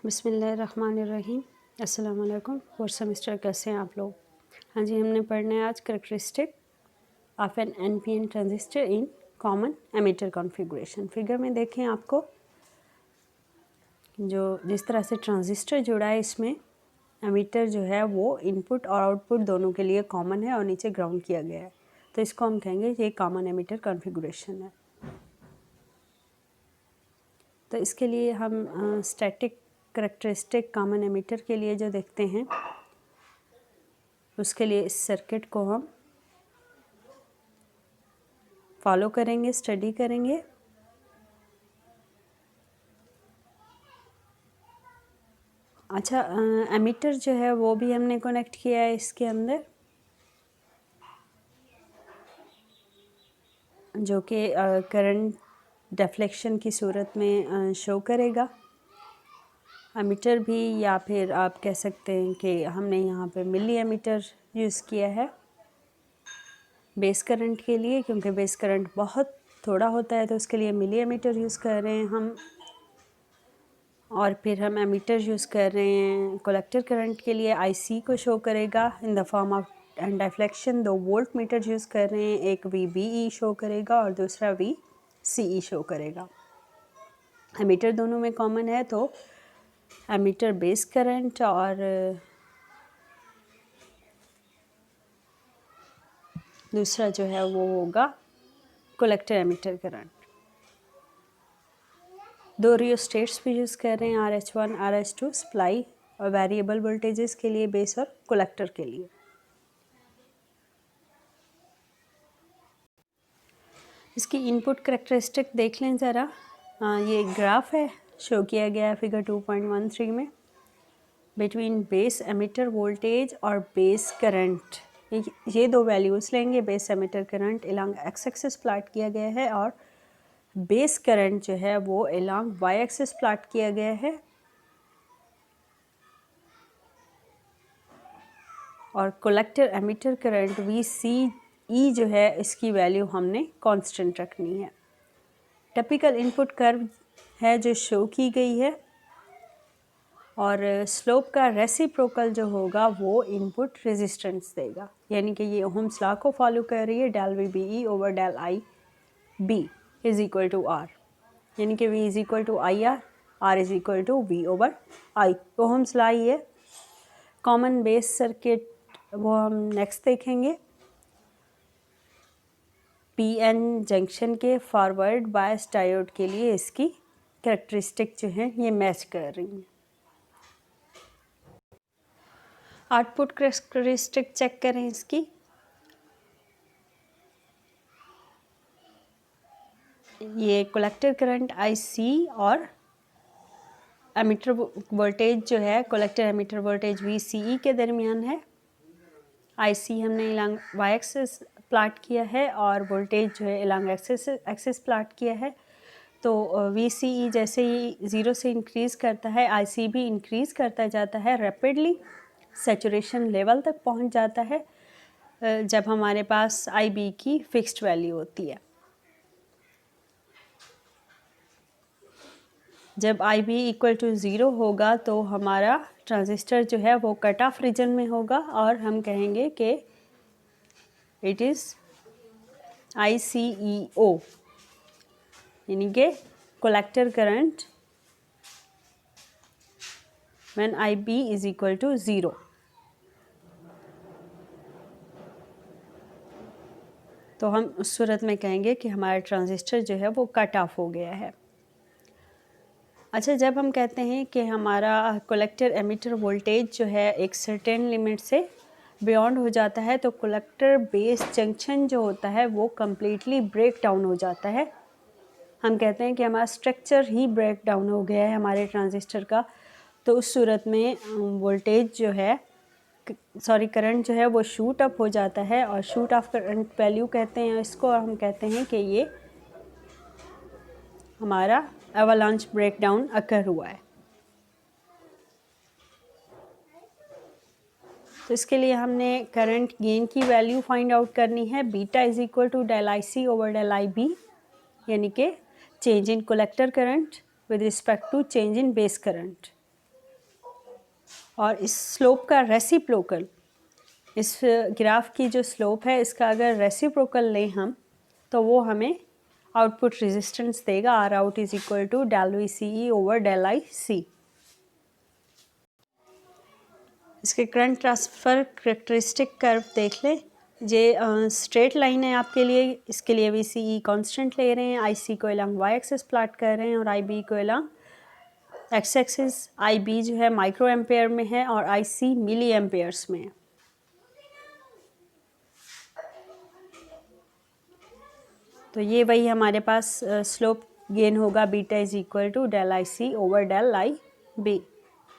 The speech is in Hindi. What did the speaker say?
बिस्मिल्लाहिर्रहमानिर्रहीम। अस्सलाम वालेकुम। फोर्थ सेमेस्टर कैसे हैं आप लोग? हाँ जी, हमने पढ़ना है आज characteristic of an NPN transistor in common emitter configuration. Figure में देखें आपको जो जिस तरह से ट्रांजिस्टर जुड़ा है इसमें एमिटर जो है वो इनपुट और आउटपुट दोनों के लिए कॉमन है और नीचे ग्राउंड किया गया है, तो इसको हम कहेंगे ये कॉमन एमिटर कॉन्फ़िगरेशन है। तो इसके लिए हम स्टैटिक करेक्टरिस्टिक कॉमन एमिटर के लिए जो देखते हैं उसके लिए इस सर्किट को हम फॉलो करेंगे, स्टडी करेंगे। अच्छा, एमिटर जो है वो भी हमने कनेक्ट किया है इसके अंदर, जो कि करंट डिफ्लेक्शन की सूरत में शो करेगा। एमिटर भी, या फिर आप कह सकते हैं कि हमने यहाँ पे मिली एमिटर यूज़ किया है बेस करंट के लिए, क्योंकि बेस करंट बहुत थोड़ा होता है तो उसके लिए मिली एमिटर यूज़ कर रहे हैं हम। और फिर हम एमिटर यूज़ कर रहे हैं कलेक्टर करंट के लिए, आईसी को शो करेगा in the form of deflection. 2 volt meter use कर रहे हैं, एक VBE शो करेगा और दूसरा VCE शो करेगा। एमिटर दोनों में कॉमन है, तो एमिटर बेस करंट और दूसरा जो है वो होगा कलेक्टर एमिटर करंट। 2 रियोस्टेट्स भी यूज़ कर रहे हैं, RH1 RH2 सप्लाई और वेरिएबल वोल्टेजेस के लिए, बेस और कलेक्टर के लिए। इसकी इनपुट करेक्टरिस्टिक देख लें ज़रा। ये एक ग्राफ है, शो किया गया है फिगर 2.13 में। बिटवीन बेस एमिटर वोल्टेज और बेस करंट, ये 2 वैल्यूज़ लेंगे। Base emitter current along x axis plot किया गया है और बेस करंट जो है वो अलॉन्ग वाई एक्सिस प्लॉट किया गया है। और कलेक्टर एमिटर करंट VCE जो है इसकी वैल्यू हमने कांस्टेंट रखनी है। टिपिकल इनपुट कर्व है जो शो की गई है, और स्लोप का रेसिप्रोकल जो होगा वो इनपुट रेजिस्टेंस देगा, यानी कि ये ओहम्स लॉ को फॉलो कर रही है। Del VBE over del IB is equal to R, यानी कि V is equal to IR, R is equal to V over I। Ohm's law ही है। कॉमन बेस सर्किट वो हम नेक्स्ट देखेंगे। PN जंक्शन के फॉरवर्ड बायस डायोड के लिए इसकी कैरेक्टरिस्टिक जो है ये मैच कर रही हैं। आउटपुट कैरेक्टरिस्टिक चेक करें इसकी। ये कलेक्टर करंट IC और एमिटर वोल्टेज जो है कलेक्टर एमिटर वोल्टेज VCE के दरमियान है। IC हमने अलॉन्ग वाई एक्सिस प्लॉट किया है और वोल्टेज जो है अलॉन्ग एक्सिस प्लॉट किया है। तो VCE जैसे ही 0 से इंक्रीज़ करता है, IC भी इंक्रीज़ करता जाता है रैपिडली, सैचुरेशन लेवल तक पहुंच जाता है जब हमारे पास IB की फिक्स्ड वैल्यू होती है। जब IB इक्वल टू 0 होगा तो हमारा ट्रांजिस्टर जो है वो कट ऑफ रीजन में होगा और हम कहेंगे कि इट इज़ ICEO, यानी कि collector current when IB is equal to 0। तो हम उस सूरत में कहेंगे कि हमारा ट्रांजिस्टर जो है वो कट ऑफ हो गया है। अच्छा, जब हम कहते हैं कि हमारा कलेक्टर एमिटर वोल्टेज जो है एक सर्टेन लिमिट से बियॉन्ड हो जाता है, तो कलेक्टर बेस जंक्शन जो होता है वो कम्प्लीटली ब्रेक डाउन हो जाता है। हम कहते हैं कि हमारा स्ट्रक्चर ही ब्रेक डाउन हो गया है हमारे ट्रांजिस्टर का। तो उस सूरत में वोल्टेज जो है करंट जो है वो शूट अप हो जाता है, और शूट ऑफ करंट वैल्यू कहते हैं इसको, और हम कहते हैं कि ये हमारा एवलांच ब्रेकडाउन अकर हुआ है। तो इसके लिए हमने करंट गेन की वैल्यू फाइंड आउट करनी है। Beta is equal to del IC over del IB, यानी कि change in collector current with respect to change in base current. और इस स्लोप का रेसिप्रोकल, इस ग्राफ की जो स्लोप है इसका अगर रेसिप्रोकल लें हम तो वो हमें आउटपुट रेजिस्टेंस देगा R out is equal to del V C E over del I C. इसके करंट ट्रांसफ़र करेक्टरिस्टिक कर्व देख लें। ये स्ट्रेट लाइन है आपके लिए, इसके लिए वी सी ई कॉन्स्टेंट ले रहे हैं, आई सी को अलॉन्ग वाई एक्सिस प्लाट कर रहे हैं और आई बी को अलॉन्ग एक्स एक्सिस। आई बी जो है माइक्रो एम्पेयर में है और आई सी मिली एम्पेयर्स में है। तो ये वही हमारे पास स्लोप गेन होगा beta is equal to del I C over del I B.